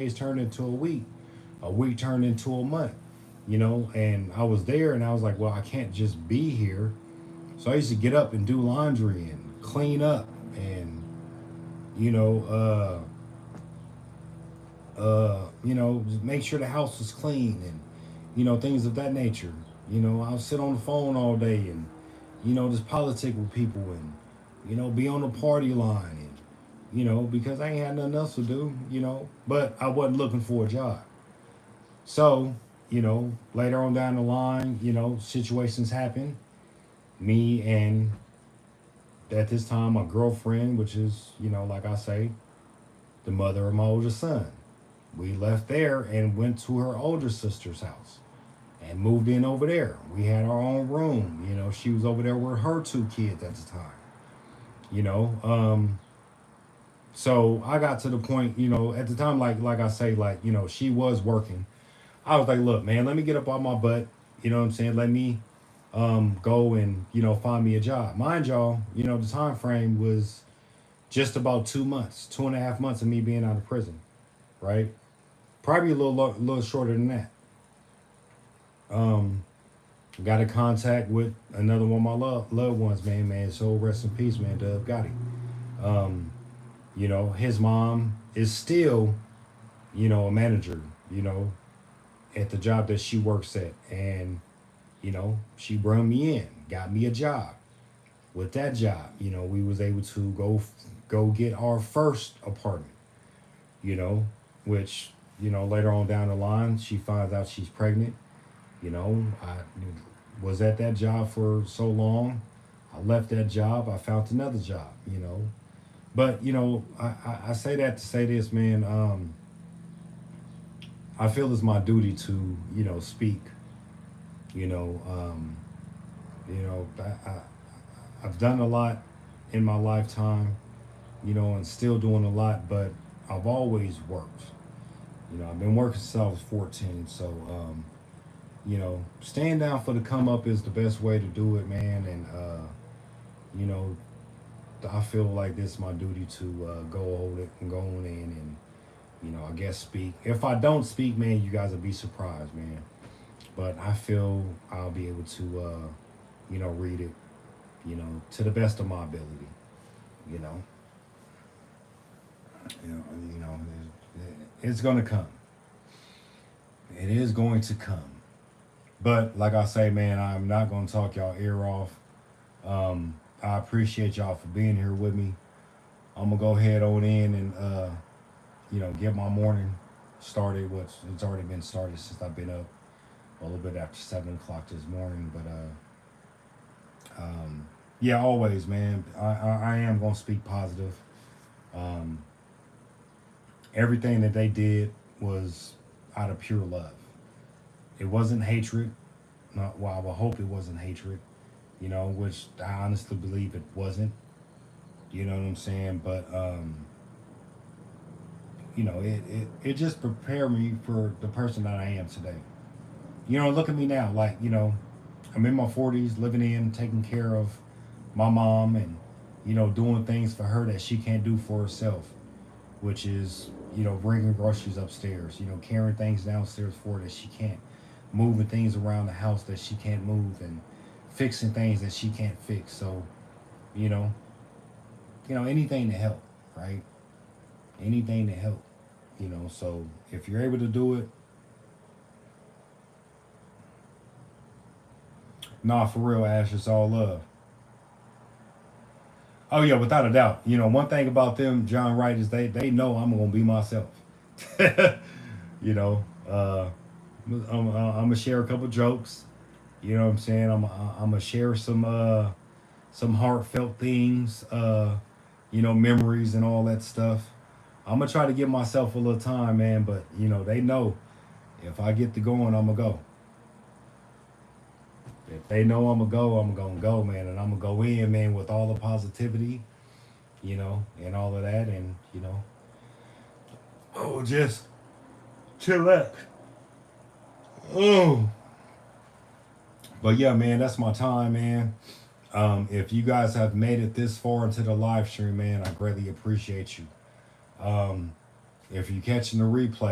days turned into a week turned into a month, and I was there and I was like, well, I can't just be here. So I used to get up and do laundry and clean up and, you know, just make sure the house was clean and, things of that nature. I'll sit on the phone all day and, just politic with people and, be on the party line and, because I ain't had nothing else to do, but I wasn't looking for a job. So, later on down the line, situations happen. Me and at this time my girlfriend, which is, like I say, the mother of my oldest son. We left there and went to her older sister's house and moved in over there. We had our own room. She was over there with her two kids at the time. You know, so I got to the point, at the time, like I say, she was working. I was like, look, man, let me get up on my butt. You know what I'm saying? Let me go and find me a job. Mind y'all, the time frame was just about 2 months, 2.5 months of me being out of prison, right? Probably a little shorter than that. Um, got in contact with another one of my loved ones, man. So rest in peace, man. Dub Gotti. Um, his mom is still, a manager, at the job that she works at, and she brought me in, got me a job. With that job, we was able to go get our first apartment. You know, which later on down the line, she finds out she's pregnant. I was at that job for so long. I left that job. I found another job. But I say that to say this, man. I feel it's my duty to speak. You know, um, I've done a lot in my lifetime. And still doing a lot, but I've always worked. I've been working since I was 14. So, staying down for the come up is the best way to do it, man. And, you know, I feel like this is my duty to go hold it and go on in and, I guess speak. If I don't speak, man, you guys will be surprised, man. But I feel I'll be able to, read it, to the best of my ability, you know. You know, you know, it's going to come. It is going to come. But like I say, man, I'm not going to talk y'all ear off. I appreciate y'all for being here with me. I'm gonna go ahead on in and get my morning started. Which it's already been started since I've been up a little bit after 7 o'clock this morning. But yeah, always, man. I am gonna speak positive. Um, Everything that they did was out of pure love. It wasn't hatred. Not, well, I would hope it wasn't hatred. Which I honestly believe it wasn't. You know what I'm saying? But it just prepared me for the person that I am today. Look at me now. Like, I'm in my 40s, living in, taking care of my mom, and doing things for her that she can't do for herself, which is bringing groceries upstairs, carrying things downstairs for her that she can't, moving things around the house that she can't move, and fixing things that she can't fix. So, you know, anything to help, right? Anything to help, So if you're able to do it, nah, for real, Ash, it's all love. Oh yeah, without a doubt. One thing about them, John Wright, is they know I'm gonna be myself. you know, I'm gonna share a couple jokes. You know what I'm saying? I'm gonna share some heartfelt things, memories and all that stuff. I'm gonna try to give myself a little time, man. But they know if I get to going, I'm gonna go. If they know I'm gonna go, I'm gonna go, man, and I'm gonna go in, man, with all the positivity, and all of that, and oh, just chillax. Oh, but yeah, man, that's my time, man. If you guys have made it this far into the live stream, man, I greatly appreciate you. Um, if you're catching the replay.